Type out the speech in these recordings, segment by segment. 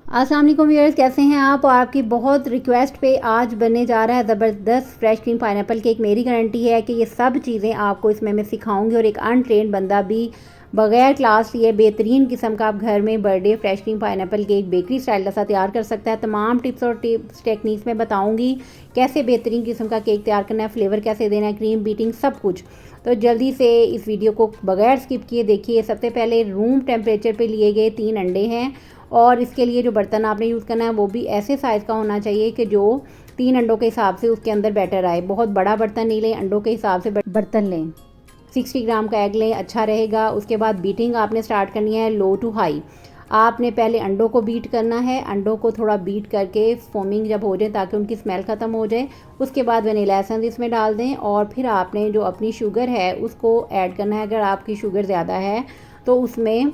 अस्सलाम वालेकुम व्यूअर्स, कैसे हैं आप। और आपकी बहुत रिक्वेस्ट पे आज बनने जा रहा है ज़बरदस्त फ्रेश क्रीम पाइनएप्पल केक। मेरी गारंटी है कि ये सब चीज़ें आपको इसमें मैं सिखाऊंगी और एक अनट्रेंड बंदा भी बगैर क्लास लिए बेहतरीन किस्म का आप घर में birthday fresh cream pineapple cake bakery style जैसा तैयार कर सकता है। तमाम टिप्स और टेक्निक्स में बताऊँगी कैसे बेहतरीन किस्म का केक तैयार करना है, फ्लेवर कैसे देना है, क्रीम बीटिंग सब कुछ। तो जल्दी से इस वीडियो को बगैर स्किप किए देखिए। सबसे पहले रूम टेम्परेचर पे लिए गए 3 अंडे हैं और इसके लिए जो बर्तन आपने यूज़ करना है वो भी ऐसे साइज़ का होना चाहिए कि जो 3 अंडों के हिसाब से उसके अंदर बैटर आए। बहुत बड़ा बर्तन नहीं लें, अंडों के हिसाब से बर्तन लें। 60 ग्राम का एग लें, अच्छा रहेगा। उसके बाद बीटिंग आपने स्टार्ट करनी है लो टू हाई। आपने पहले अंडों को बीट करना है, अंडों को थोड़ा बीट करके फोमिंग जब हो जाए ताकि उनकी स्मेल ख़त्म हो जाए, उसके बाद वनीला एसेंस इसमें डाल दें और फिर आपने जो अपनी शुगर है उसको ऐड करना है। अगर आपकी शुगर ज़्यादा है तो उसमें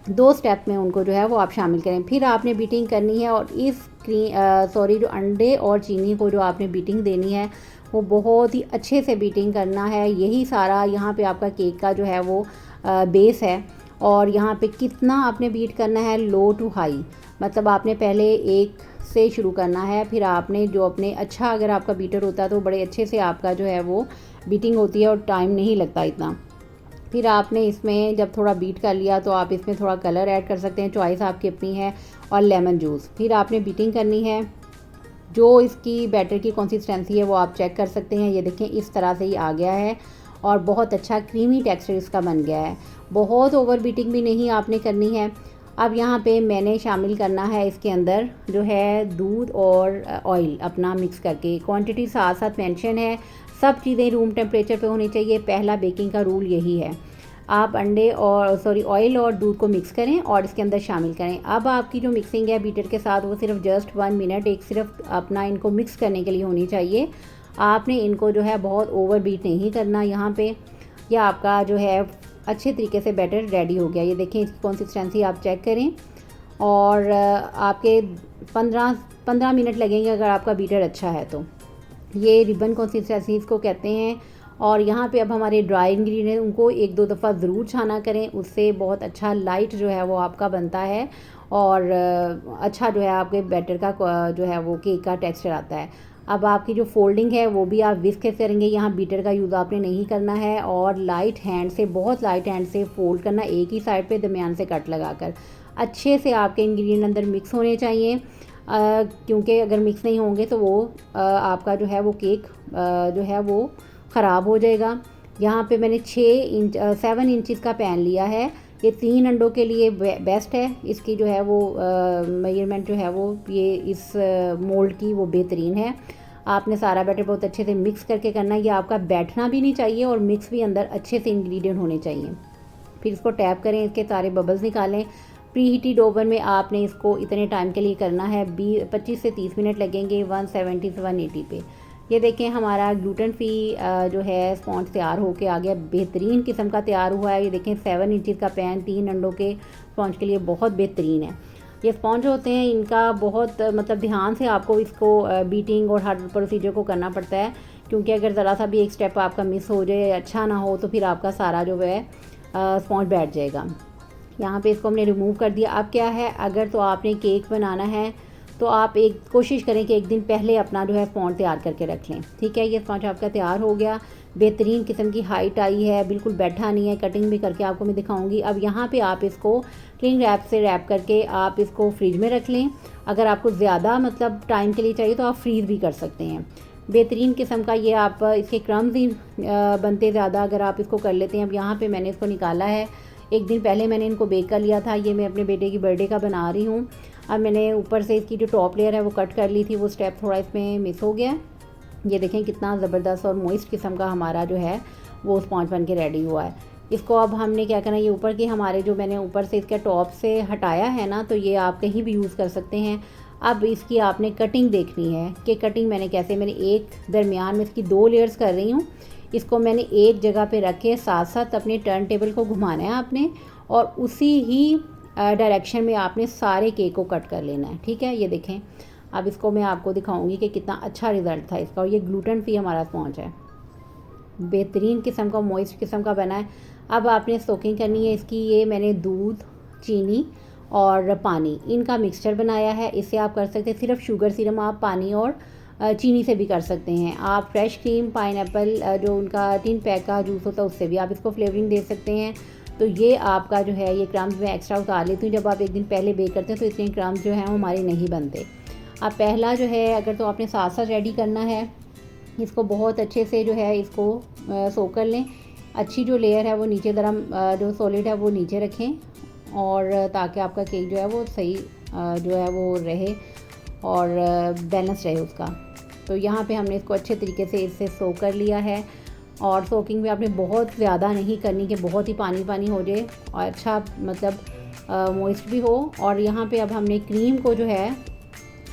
2 स्टेप में उनको जो है वो आप शामिल करें। फिर आपने बीटिंग करनी है और इस जो अंडे और चीनी को जो आपने बीटिंग देनी है वो बहुत ही अच्छे से बीटिंग करना है। यही सारा यहाँ पे आपका केक का जो है वो बेस है। और यहाँ पे कितना आपने बीट करना है, लो टू हाई। मतलब आपने पहले एक से शुरू करना है, फिर आपने जो अपने अच्छा अगर आपका बीटर होता है तो बड़े अच्छे से आपका जो है वो बीटिंग होती है और टाइम नहीं लगता इतना। फिर आपने इसमें जब थोड़ा बीट कर लिया तो आप इसमें थोड़ा कलर ऐड कर सकते हैं, चॉइस आपकी अपनी है, और लेमन जूस। फिर आपने बीटिंग करनी है। जो इसकी बैटर की कंसिस्टेंसी है वो आप चेक कर सकते हैं। ये देखें इस तरह से ही आ गया है और बहुत अच्छा क्रीमी टेक्सचर इसका बन गया है। बहुत ओवर बीटिंग भी नहीं आपने करनी है। अब यहाँ पे मैंने शामिल करना है इसके अंदर जो है दूध और ऑयल अपना मिक्स करके। क्वांटिटी साथ साथ मेंशन है, सब चीज़ें रूम टेम्परेचर पे होनी चाहिए। पहला बेकिंग का रूल यही है। आप अंडे और ऑयल और दूध को मिक्स करें और इसके अंदर शामिल करें। अब आपकी जो मिक्सिंग है बीटर के साथ वो सिर्फ जस्ट 1 मिनट एक सिर्फ अपना इनको मिक्स करने के लिए होनी चाहिए। आपने इनको जो है बहुत ओवर बीट नहीं करना यहाँ पे। यह आपका जो है अच्छे तरीके से बैटर रेडी हो गया। ये देखें इसकी कंसिस्टेंसी आप चेक करें और आपके 15 मिनट लगेंगे अगर आपका बीटर अच्छा है तो। ये रिबन कंसिस्टेंसी इसको कहते हैं। और यहाँ पे अब हमारे ड्राई इंग्रेडिएंट उनको 1-2 दफ़ा ज़रूर छाना करें, उससे बहुत अच्छा लाइट जो है वो आपका बनता है और अच्छा जो है आपके बैटर का जो है वो केक का टेक्सचर आता है। अब आपकी जो फोल्डिंग है वो भी आप विस्क से करेंगे, यहाँ बीटर का यूज़ आपने नहीं करना है। और लाइट हैंड से, बहुत लाइट हैंड से फोल्ड करना, एक ही साइड पे दरमियान से कट लगाकर। अच्छे से आपके इंग्रेडिएंट अंदर मिक्स होने चाहिए क्योंकि अगर मिक्स नहीं होंगे तो वो आपका जो है वो केक जो है वो ख़राब हो जाएगा। यहाँ पे मैंने 7 इंचज़ का पैन लिया है। ये 3 अंडों के लिए बेस्ट है। इसकी जो है वो मेजरमेंट जो है वो ये इस मोल्ड की वो बेहतरीन है। आपने सारा बैटर बहुत अच्छे से मिक्स करके करना है। ये आपका बैठना भी नहीं चाहिए और मिक्स भी अंदर अच्छे से इंग्रेडिएंट होने चाहिए। फिर इसको टैप करें, इसके सारे बबल्स निकालें। प्री हीटेड ओवन में आपने इसको इतने टाइम के लिए करना है, 25 से 30 मिनट लगेंगे 170 से 180 पे। ये देखें हमारा ग्लूटेन फ्री जो है स्पॉन्ज तैयार होके आ गया, बेहतरीन किस्म का तैयार हुआ है। ये देखें 7 इंचज़ का पैन 3 अंडों के स्पॉन्ज के लिए बहुत बेहतरीन है। ये स्पॉन्ज होते हैं इनका बहुत मतलब ध्यान से आपको इसको बीटिंग और हर प्रोसीजर को करना पड़ता है क्योंकि अगर ज़रा सा भी एक स्टेप आपका मिस हो जाए, अच्छा ना हो, तो फिर आपका सारा जो है स्पॉन्ज बैठ जाएगा। यहाँ पे इसको हमने रिमूव कर दिया। अब क्या है, अगर तो आपने केक बनाना है तो आप एक कोशिश करें कि एक दिन पहले अपना जो है स्पॉन्ज तैयार करके रख लें। ठीक है, ये स्पॉन्ज आपका तैयार हो गया, बेहतरीन किस्म की हाइट आई है, बिल्कुल बैठा नहीं है। कटिंग भी करके आपको मैं दिखाऊंगी। अब यहाँ पे आप इसको क्लिंग रैप से रैप करके आप इसको फ्रिज में रख लें। अगर आपको ज़्यादा मतलब टाइम के लिए चाहिए तो आप फ्रीज़ भी कर सकते हैं। बेहतरीन किस्म का ये आप इसके क्रम्स ही बनते ज़्यादा अगर आप इसको कर लेते हैं। अब यहाँ पर मैंने इसको निकाला है, एक दिन पहले मैंने इनको बेक कर लिया था। ये मैं अपने बेटे की बर्थडे का बना रही हूँ। अब मैंने ऊपर से इसकी जो टॉप लेयर है वो कट कर ली थी, वो स्टेप थोड़ा इसमें मिस हो गया। ये देखें कितना ज़बरदस्त और मॉइस्ट किस्म का हमारा जो है वो स्पॉन्ज बन के रेडी हुआ है। इसको अब हमने क्या करना है, ये ऊपर के हमारे जो मैंने ऊपर से इसके टॉप से हटाया है ना, तो ये आप कहीं भी यूज़ कर सकते हैं। अब इसकी आपने कटिंग देखनी है कि कटिंग मैंने कैसे, मैंने एक दरमियान में इसकी 2 लेयर्स कर रही हूँ। इसको मैंने एक जगह पे रख के साथ साथ अपने टर्न टेबल को घुमाना है आपने और उसी ही डायरेक्शन में आपने सारे केक को कट कर लेना है। ठीक है, ये देखें अब इसको मैं आपको दिखाऊंगी कि कितना अच्छा रिज़ल्ट था इसका। और ये ग्लूटेन फ्री हमारा स्पॉन्ज है, बेहतरीन किस्म का मॉइस्ट किस्म का बना है। अब आपने सोकिंग करनी है इसकी। ये मैंने दूध, चीनी और पानी, इनका मिक्सचर बनाया है। इससे आप कर सकते हैं सिर्फ शुगर सिरम आप पानी और चीनी से भी कर सकते हैं। आप फ्रेश क्रीम, पाइनएप्पल जो उनका 3 पैक का जूस होता है उससे भी आप इसको फ्लेवरिंग दे सकते हैं। तो ये आपका जो है ये क्रम्स मैं एक्स्ट्रा उतार लेती हूँ। जब आप एक दिन पहले बेक करते हैं तो इतने क्रम्स जो हैं वो हमारे नहीं बनते। अब पहला जो है अगर तो आपने साथ साथ रेडी करना है, इसको बहुत अच्छे से जो है इसको सोक कर लें। अच्छी जो लेयर है वो नीचे गरम जो सॉलिड है वो नीचे रखें और ताकि आपका केक जो है वो सही जो है वो रहे और बैलेंस रहे उसका। तो यहाँ पे हमने इसको अच्छे तरीके से इससे सोक कर लिया है। और सोकिंग में आपने बहुत ज़्यादा नहीं करनी कि बहुत ही पानी पानी हो जाए और अच्छा मतलब मॉइस्ट भी हो। और यहाँ पे अब हमने क्रीम को जो है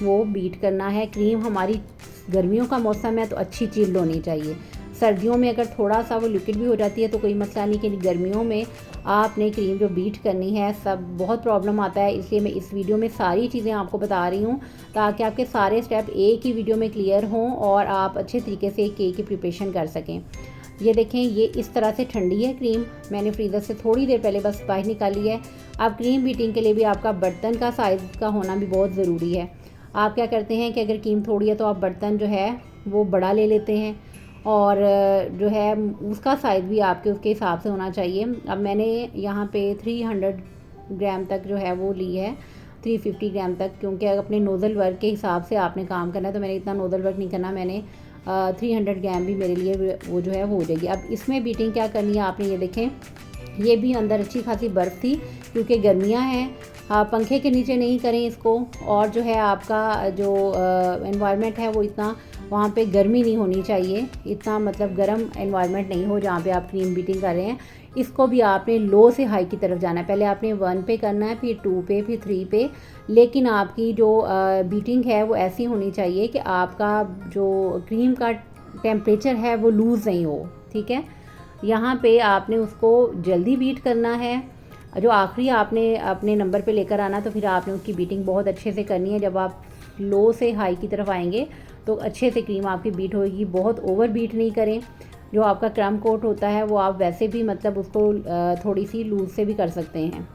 वो बीट करना है। क्रीम हमारी गर्मियों का मौसम है तो अच्छी चिल्ड होनी चाहिए। सर्दियों में अगर थोड़ा सा वो लिक्विड भी हो जाती है तो कोई मसला नहीं, कि गर्मियों में आपने क्रीम जो बीट करनी है सब बहुत प्रॉब्लम आता है। इसलिए मैं इस वीडियो में सारी चीज़ें आपको बता रही हूँ ताकि आपके सारे स्टेप एक ही वीडियो में क्लियर हों और आप अच्छे तरीके से केक की प्रिपरेशन कर सकें। ये देखें, ये इस तरह से ठंडी है क्रीम, मैंने फ्रीज़र से थोड़ी देर पहले बस बाहर निकाली है। अब क्रीम बीटिंग के लिए भी आपका बर्तन का साइज़ का होना भी बहुत ज़रूरी है। आप क्या करते हैं कि अगर क्रीम थोड़ी है तो आप बर्तन जो है वो बड़ा ले लेते हैं और जो है उसका साइज़ भी आपके उसके हिसाब से होना चाहिए। अब मैंने यहाँ पे 300 ग्राम तक जो है वो ली है, 350 ग्राम तक, क्योंकि अपने नोज़ल वर्क के हिसाब से आपने काम करना है। तो मैंने इतना नोज़ल वर्क नहीं करना, मैंने 300 ग्राम भी मेरे लिए वो जो है वो हो जाएगी। अब इसमें बीटिंग क्या करनी है आपने, ये देखें, ये भी अंदर अच्छी खासी बर्फ़ थी क्योंकि गर्मियाँ हैं। पंखे के नीचे नहीं करें इसको। और जो है आपका जो एनवायरनमेंट है वो इतना वहाँ पे गर्मी नहीं होनी चाहिए, इतना मतलब गर्म एनवायरनमेंट नहीं हो जहाँ पे आप क्रीम बीटिंग कर रहे हैं। इसको भी आपने लो से हाई की तरफ जाना है। पहले आपने 1 पे करना है, फिर 2 पे, फिर 3 पे। लेकिन आपकी जो बीटिंग है वो ऐसी होनी चाहिए कि आपका जो क्रीम का टेम्परेचर है वो लूज़ नहीं हो, ठीक है। यहाँ पे आपने उसको जल्दी बीट करना है। जो आखिरी आपने अपने नंबर पे लेकर आना, तो फिर आपने उसकी बीटिंग बहुत अच्छे से करनी है। जब आप लो से हाई की तरफ आएंगे तो अच्छे से क्रीम आपकी बीट होगी। बहुत ओवर बीट नहीं करें। जो आपका क्रम कोट होता है वो आप वैसे भी मतलब उसको थोड़ी सी लूज से भी कर सकते हैं।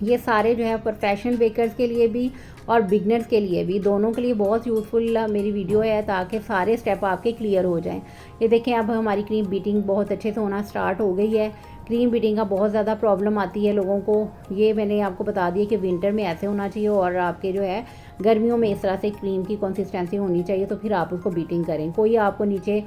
ये सारे जो है प्रोफेशनल बेकर्स के लिए भी और बिगनर्स के लिए भी, दोनों के लिए बहुत यूज़फुल मेरी वीडियो है ताकि सारे स्टेप आपके क्लियर हो जाएं। ये देखें, अब हमारी क्रीम बीटिंग बहुत अच्छे से होना स्टार्ट हो गई है। क्रीम बीटिंग का बहुत ज़्यादा प्रॉब्लम आती है लोगों को, ये मैंने आपको बता दिया कि विंटर में ऐसे होना चाहिए और आपके जो है गर्मियों में इस तरह से क्रीम की कंसिस्टेंसी होनी चाहिए। तो फिर आप उसको बीटिंग करें, कोई आपको नीचे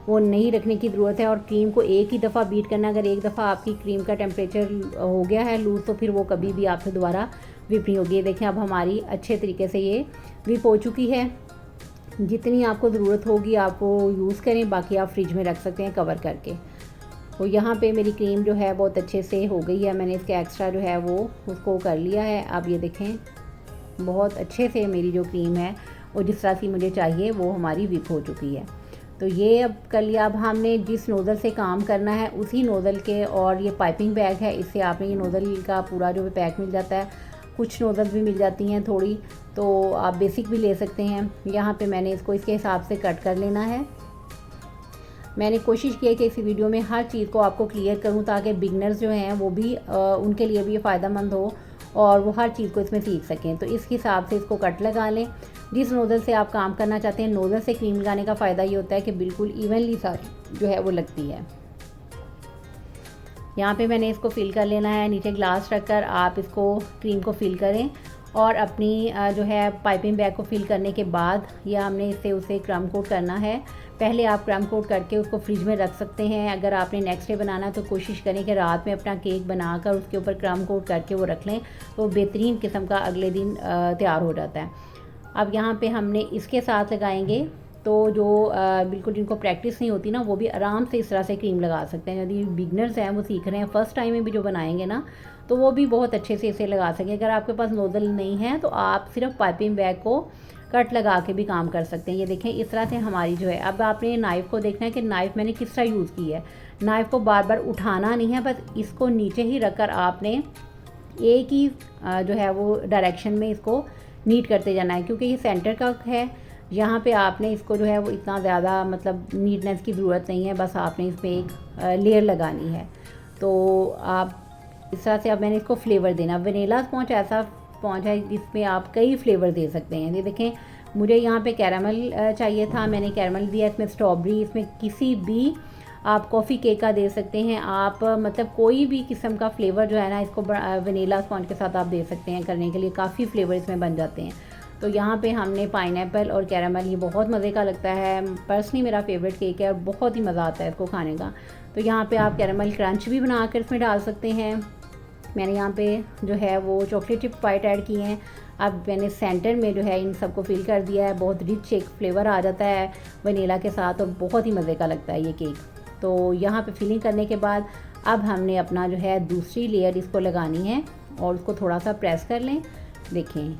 वो नहीं रखने की ज़रूरत है। और क्रीम को एक ही दफ़ा बीट करना, अगर एक दफ़ा आपकी क्रीम का टेम्परेचर हो गया है लूज़ तो फिर वो कभी भी आपसे दोबारा विप नहीं होगी। देखें, अब हमारी अच्छे तरीके से ये विप हो चुकी है। जितनी आपको ज़रूरत होगी आप वो यूज़ करें, बाकी आप फ्रिज में रख सकते हैं कवर करके। तो यहाँ पे मेरी क्रीम जो है बहुत अच्छे से हो गई है, मैंने इसके एक्स्ट्रा जो है वो उसको कर लिया है। अब ये देखें, बहुत अच्छे से मेरी जो क्रीम है वो जिस तरह से मुझे चाहिए वो हमारी विप हो चुकी है। तो ये अब कर लिया। अब हमने जिस नोज़ल से काम करना है उसी नोज़ल के, और ये पाइपिंग बैग है, इससे आपने ये नोज़ल का पूरा जो पैक मिल जाता है। कुछ नोज़ल भी मिल जाती हैं थोड़ी, तो आप बेसिक भी ले सकते हैं। यहाँ पे मैंने इसको इसके हिसाब से कट कर लेना है। मैंने कोशिश की है कि इस वीडियो में हर चीज़ को आपको क्लियर करूँ ताकि बिगनर्स जो हैं वो भी उनके लिए भी ये फ़ायदेमंद हो और वो हर चीज़ को इसमें सीख सकें। तो इस हिसाब से इसको कट लगा लें। जिस नोज़ल से आप काम करना चाहते हैं, नोज़ल से क्रीम लगाने का फ़ायदा ये होता है कि बिल्कुल इवनली सारी जो है वो लगती है। यहाँ पे मैंने इसको फिल कर लेना है। नीचे ग्लास रखकर आप इसको क्रीम को फिल करें और अपनी जो है पाइपिंग बैग को फिल करने के बाद ये हमने इससे उसे क्रम कोट करना है। पहले आप क्रम कोट करके उसको फ्रिज में रख सकते हैं। अगर आपने नेक्स्ट डे बनाना है तो कोशिश करें कि रात में अपना केक बनाकर उसके ऊपर क्रम कोट करके वो रख लें, तो बेहतरीन किस्म का अगले दिन तैयार हो जाता है। अब यहाँ पे हमने इसके साथ लगाएंगे, तो जो बिल्कुल जिनको प्रैक्टिस नहीं होती ना वो भी आराम से इस तरह से क्रीम लगा सकते हैं। यदि बिगनर्स हैं, वो सीख रहे हैं, फ़र्स्ट टाइम में भी जो बनाएंगे ना, तो वो भी बहुत अच्छे से इसे लगा सकें। अगर आपके पास नोज़ल नहीं है तो आप सिर्फ पाइपिंग बैग को कट लगा के भी काम कर सकते हैं। ये देखें, इस तरह से हमारी जो है, अब आपने नाइफ़ को देखना है कि नाइफ़ मैंने किस तरह यूज़ की है। नाइफ़ को बार बार उठाना नहीं है, बस इसको नीचे ही रखकर आपने एक ही जो है वो डायरेक्शन में इसको नीट करते जाना है, क्योंकि ये सेंटर का है। यहाँ पे आपने इसको जो है वो इतना ज़्यादा मतलब नीटनेस की ज़रूरत नहीं है, बस आपने इसमें एक लेयर लगानी है। तो आप इस तरह से, अब मैंने इसको फ्लेवर देना, वनीला स्पॉन्ज ऐसा स्पॉन्ज है जिसमें आप कई फ्लेवर दे सकते हैं। ये देखें, मुझे यहाँ पे कैरामल चाहिए था, मैंने कैरामल दिया, इसमें स्ट्रॉबेरी, इसमें किसी भी आप कॉफ़ी केक का दे सकते हैं आप, मतलब कोई भी किस्म का फ्लेवर जो है ना, इसको वनीला स्पॉन्ज के साथ आप दे सकते हैं करने के लिए, काफ़ी फ्लेवर इसमें बन जाते हैं। तो यहाँ पे हमने पाइनएप्पल और कैरामल, ये बहुत मज़े का लगता है, पर्सनली मेरा फेवरेट केक है और बहुत ही मज़ा आता है इसको खाने का। तो यहाँ पे आप कैरामल क्रंच भी बना कर इसमें डाल सकते हैं। मैंने यहाँ पे जो है वो चॉकलेट चिप बाइट ऐड किए हैं। अब मैंने सेंटर में जो है इन सबको फिल कर दिया है, बहुत रिच एक फ्लेवर आ जाता है वनीला के साथ और बहुत ही मज़े का लगता है ये केक। तो यहाँ पे फिलिंग करने के बाद अब हमने अपना जो है दूसरी लेयर इसको लगानी है और उसको थोड़ा सा प्रेस कर लें। देखें,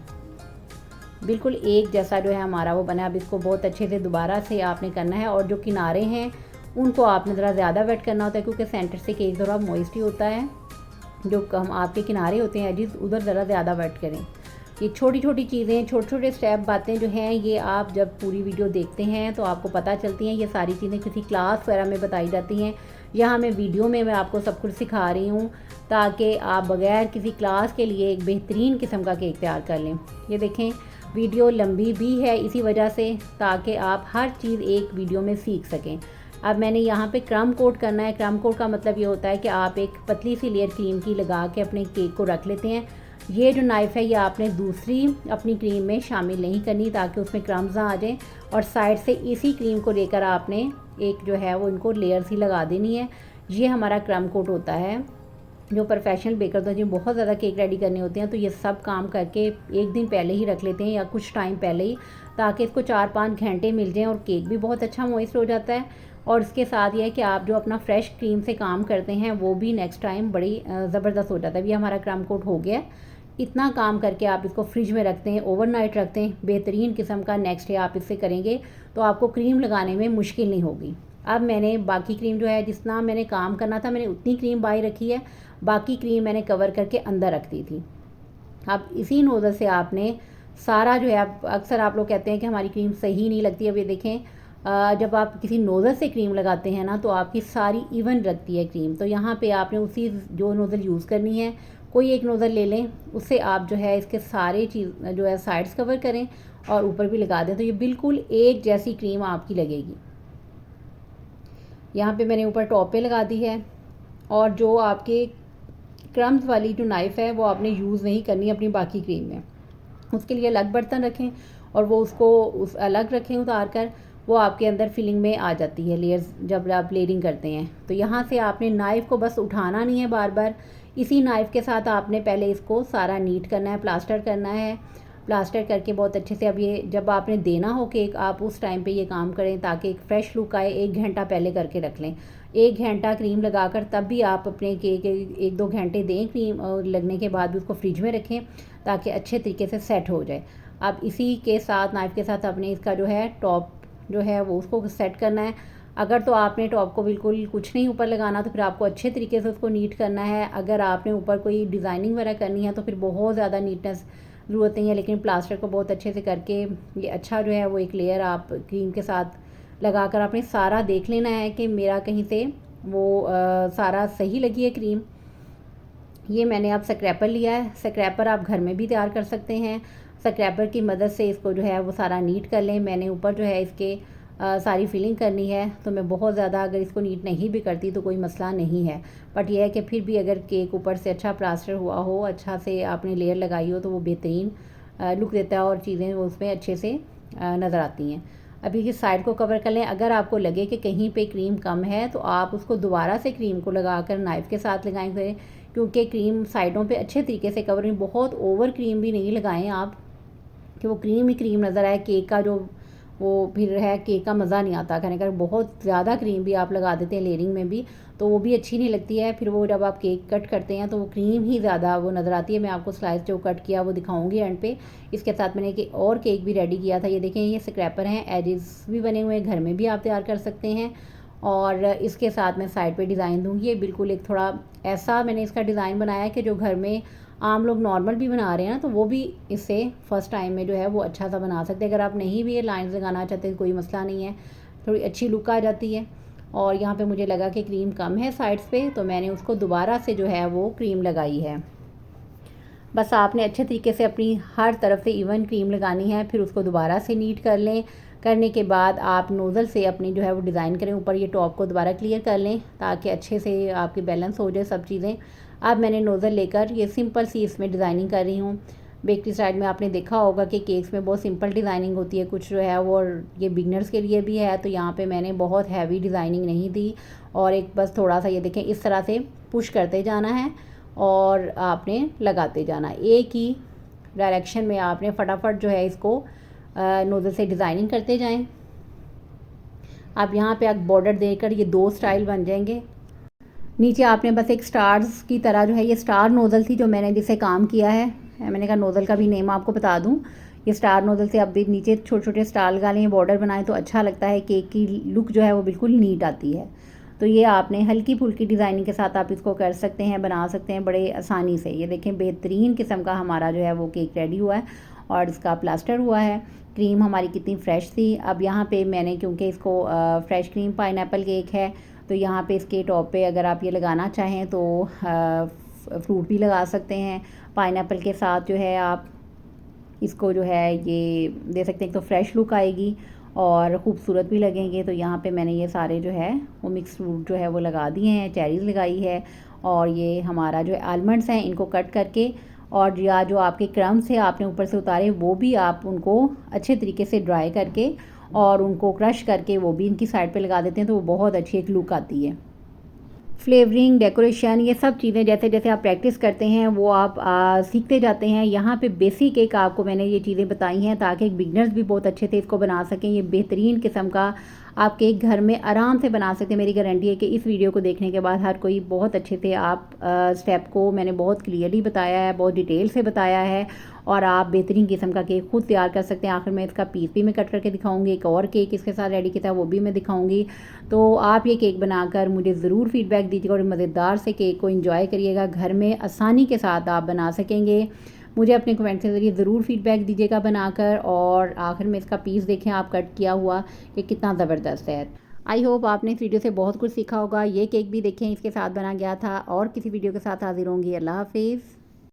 बिल्कुल एक जैसा जो है हमारा वो बना। अब इसको बहुत अच्छे से दोबारा से आपने करना है और जो किनारे हैं उनको आपने ज़रा ज़्यादा वेट करना होता है क्योंकि सेंटर से केक थोड़ा मॉइस्ट ही होता है। जो कम आपके किनारे होते हैं एजिस, उधर ज़रा ज़्यादा वेट करें। ये छोटी छोटी चीज़ें, छोटे छोटे स्टेप, बातें जो हैं ये आप जब पूरी वीडियो देखते हैं तो आपको पता चलती हैं। ये सारी चीज़ें किसी क्लास वगैरह में बताई जाती हैं। यहाँ मैं वीडियो में मैं आपको सब कुछ सिखा रही हूँ ताकि आप बग़ैर किसी क्लास के लिए एक बेहतरीन किस्म का केक तैयार कर लें। ये देखें, वीडियो लंबी भी है इसी वजह से, ताकि आप हर चीज़ एक वीडियो में सीख सकें। अब मैंने यहाँ पे क्रम कोट करना है। क्रम कोट का मतलब ये होता है कि आप एक पतली सी लेयर क्रीम की लगा के अपने केक को रख लेते हैं। ये जो नाइफ़ है ये आपने दूसरी अपनी क्रीम में शामिल नहीं करनी ताकि उसमें क्रम्स ना आ जाएं, और साइड से इसी क्रीम को लेकर आपने एक जो है वो इनको लेयर सी लगा देनी है। ये हमारा क्रम कोट होता है। जो प्रोफेशनल बेकर होते हैं, जो बहुत ज़्यादा केक रेडी करने होते हैं, तो ये सब काम करके एक दिन पहले ही रख लेते हैं या कुछ टाइम पहले ही, ताकि इसको 4-5 घंटे मिल जाएँ और केक भी बहुत अच्छा मॉइस्ट हो जाता है। और इसके साथ ये है कि आप जो अपना फ्रेश क्रीम से काम करते हैं वो भी नेक्स्ट टाइम बड़ी ज़बरदस्त हो जाता है। ये हमारा क्रम कोट हो गया। इतना काम करके आप इसको फ्रिज में रखते हैं, ओवरनाइट रखते हैं, बेहतरीन किस्म का नेक्स्ट डे आप इससे करेंगे तो आपको क्रीम लगाने में मुश्किल नहीं होगी। अब मैंने बाकी क्रीम जो है, जितना मैंने काम करना था मैंने उतनी क्रीम बाई रखी है, बाकी क्रीम मैंने कवर करके अंदर रख दी थी। अब इसी नोज़ल से आपने सारा जो है, अक्सर आप लोग कहते हैं कि हमारी क्रीम सही नहीं लगती। अब ये देखें, जब आप किसी नोज़ल से क्रीम लगाते हैं ना तो आपकी सारी इवन लगती है क्रीम। तो यहाँ पे आपने उसी जो नोज़ल यूज़ करनी है, कोई एक नोज़ल ले लें, उससे आप जो है इसके सारे चीज़ जो है साइड्स कवर करें और ऊपर भी लगा दें, तो ये बिल्कुल एक जैसी क्रीम आपकी लगेगी। यहाँ पे मैंने ऊपर टॉप पे लगा दी है। और जो आपके क्रम्स वाली जो नाइफ़ है वो आपने यूज़ नहीं करनी अपनी बाकी क्रीम में। उसके लिए अलग बर्तन रखें और वो उसको उस अलग रखें उतार कर, वो आपके अंदर फिलिंग में आ जाती है लेयर्स जब आप लेयरिंग करते हैं। तो यहाँ से आपने नाइफ़ को बस उठाना नहीं है बार बार, इसी नाइफ़ के साथ आपने पहले इसको सारा नीट करना है, प्लास्टर करना है। प्लास्टर करके बहुत अच्छे से, अब ये जब आपने देना हो केक आप उस टाइम पे ये काम करें ताकि एक फ़्रेश लुक आए। 1 घंटा पहले करके रख लें, 1 घंटा क्रीम लगाकर तब भी आप अपने केक 1-2 घंटे दें क्रीम, और लगने के बाद भी उसको फ्रिज में रखें ताकि अच्छे तरीके से सेट हो जाए। अब इसी के साथ नाइफ़ के साथ अपने इसका जो है टॉप जो है वो उसको सेट करना है। अगर तो आपने टॉप को बिल्कुल कुछ नहीं ऊपर लगाना तो फिर आपको अच्छे तरीके से उसको नीट करना है। अगर आपने ऊपर कोई डिज़ाइनिंग वगैरह करनी है तो फिर बहुत ज़्यादा नीटनेस ज़रूरत नहीं है, लेकिन प्लास्टर को बहुत अच्छे से करके ये अच्छा जो है वो एक लेयर आप क्रीम के साथ लगाकर आपने सारा देख लेना है कि मेरा कहीं से वो सारा सही लगी है क्रीम। ये मैंने अब स्क्रैपर लिया है। स्क्रैपर आप घर में भी तैयार कर सकते हैं। स्क्रैपर की मदद से इसको जो है वो सारा नीट कर लें। मैंने ऊपर जो है इसके सारी फिलिंग करनी है, तो मैं बहुत ज़्यादा अगर इसको नीट नहीं भी करती तो कोई मसला नहीं है। बट यह है कि फिर भी अगर केक ऊपर से अच्छा प्लास्टर हुआ हो, अच्छा से आपने लेयर लगाई हो, तो वो बेहतरीन लुक देता है और चीज़ें वो उसमें अच्छे से नज़र आती हैं। अभी इस साइड को कवर कर लें। अगर आपको लगे कि कहीं पे क्रीम कम है तो आप उसको दोबारा से क्रीम को लगाकर नाइफ़ के साथ लगाएंगे, क्योंकि क्रीम साइडों पे अच्छे तरीके से कवर, बहुत ओवर क्रीम भी नहीं लगाएं आप कि वो क्रीम ही क्रीम नज़र आए। केक का जो वो फिर है, केक का मज़ा नहीं आता खाने का। बहुत ज़्यादा क्रीम भी आप लगा देते हैं लेयरिंग में भी तो वो भी अच्छी नहीं लगती है। फिर वो जब आप केक कट करते हैं तो वो क्रीम ही ज़्यादा वो नज़र आती है। मैं आपको स्लाइस जो कट किया वो दिखाऊंगी एंड पे। इसके साथ मैंने एक और केक भी रेडी किया था। ये देखें, ये स्क्रैपर हैं, एजेस भी बने हुए हैं, घर में भी आप तैयार कर सकते हैं। और इसके साथ मैं साइड पे डिज़ाइन दूँगी। ये बिल्कुल एक थोड़ा ऐसा मैंने इसका डिज़ाइन बनाया है कि जो घर में आम लोग नॉर्मल भी बना रहे हैं ना, तो वो भी इससे फ़र्स्ट टाइम में जो है वो अच्छा सा बना सकते हैं। अगर आप नहीं भी ये लाइन्स लगाना चाहते हैं कोई मसला नहीं है, थोड़ी अच्छी लुक आ जाती है। और यहाँ पे मुझे लगा कि क्रीम कम है साइड्स पे, तो मैंने उसको दोबारा से जो है वो क्रीम लगाई है। बस आपने अच्छे तरीके से अपनी हर तरफ से इवन क्रीम लगानी है, फिर उसको दोबारा से नीट कर लें। करने के बाद आप नोज़ल से अपनी जो है वो डिज़ाइन करें, ऊपर ये टॉप को दोबारा क्लियर कर लें ताकि अच्छे से आपकी बैलेंस हो जाए सब चीज़ें। अब मैंने नोज़ल लेकर ये सिंपल सी इसमें डिज़ाइनिंग कर रही हूँ। बेकरी साइड में आपने देखा होगा कि केक्स में बहुत सिंपल डिज़ाइनिंग होती है, कुछ जो है वो ये बिगनर्स के लिए भी है, तो यहाँ पे मैंने बहुत हैवी डिज़ाइनिंग नहीं दी और एक बस थोड़ा सा ये देखें इस तरह से पुश करते जाना है और आपने लगाते जाना। एक ही डायरेक्शन में आपने फटाफट जो है इसको नोज़ल से डिज़ाइनिंग करते जाएं। आप यहाँ पे आप बॉर्डर देकर ये 2 स्टाइल बन जाएंगे। नीचे आपने बस एक स्टार्स की तरह जो है ये स्टार नोज़ल थी जो मैंने जिसे काम किया है, मैंने कहा नोज़ल का भी नेम आपको बता दूं। ये स्टार नोज़ल से अब भी नीचे छोटे छोटे स्टार लगा लें, बॉर्डर बनाएं तो अच्छा लगता है, केक की लुक जो है वो बिल्कुल नीट आती है। तो ये आपने हल्की फुल्की डिज़ाइनिंग के साथ आप इसको कर सकते हैं, बना सकते हैं बड़े आसानी से। ये देखें बेहतरीन किस्म का हमारा जो है वो केक रेडी हुआ है और इसका प्लास्टर हुआ है। क्रीम हमारी कितनी फ़्रेश थी। अब यहाँ पे मैंने क्योंकि इसको फ़्रेश क्रीम पाइनएप्पल केक है तो यहाँ पे इसके टॉप पे अगर आप ये लगाना चाहें तो फ्रूट भी लगा सकते हैं। पाइनएप्पल के साथ जो है आप इसको जो है ये दे सकते हैं, तो फ्रेश लुक आएगी और ख़ूबसूरत भी लगेंगे। तो यहाँ पे मैंने ये सारे जो है वो मिक्स फ्रूट जो है वो लगा दिए हैं, चेरीज़ लगाई है और ये हमारा जो है आलमंड्स हैं इनको कट करके और या जो आपके क्रम्स से आपने ऊपर से उतारे वो भी आप उनको अच्छे तरीके से ड्राई करके और उनको क्रश करके वो भी इनकी साइड पे लगा देते हैं, तो वो बहुत अच्छी एक लुक आती है। फ्लेवरिंग, डेकोरेशन, ये सब चीज़ें जैसे जैसे आप प्रैक्टिस करते हैं वो आप सीखते जाते हैं। यहाँ पे बेसिक एक आपको मैंने ये चीज़ें बताई हैं ताकि एक बिगनर्स भी बहुत अच्छे से इसको बना सकें। ये बेहतरीन किस्म का आप केक घर में आराम से बना सकते हैं। मेरी गारंटी है कि इस वीडियो को देखने के बाद हर कोई बहुत अच्छे से आप स्टेप को मैंने बहुत क्लियरली बताया है, बहुत डिटेल से बताया है और आप बेहतरीन किस्म का केक खुद तैयार कर सकते हैं। आखिर में इसका पीस भी मैं कट करके दिखाऊंगी, एक और केक इसके साथ रेडी किया था वो भी मैं दिखाऊंगी। तो आप ये केक बनाकर मुझे ज़रूर फीडबैक दीजिएगा और मज़ेदार से केक को एंजॉय करिएगा, घर में आसानी के साथ आप बना सकेंगे। मुझे अपने कमेंट के ज़रिए ज़रूर फीडबैक दीजिएगा बनाकर। और आखिर में इसका पीस देखें आप कट किया हुआ कि कितना ज़बरदस्त है। आई होप आपने इस वीडियो से बहुत कुछ सीखा होगा। ये केक भी देखें इसके साथ बना गया था और किसी वीडियो के साथ हाजिर होंगी। अल्लाह हाफिज़।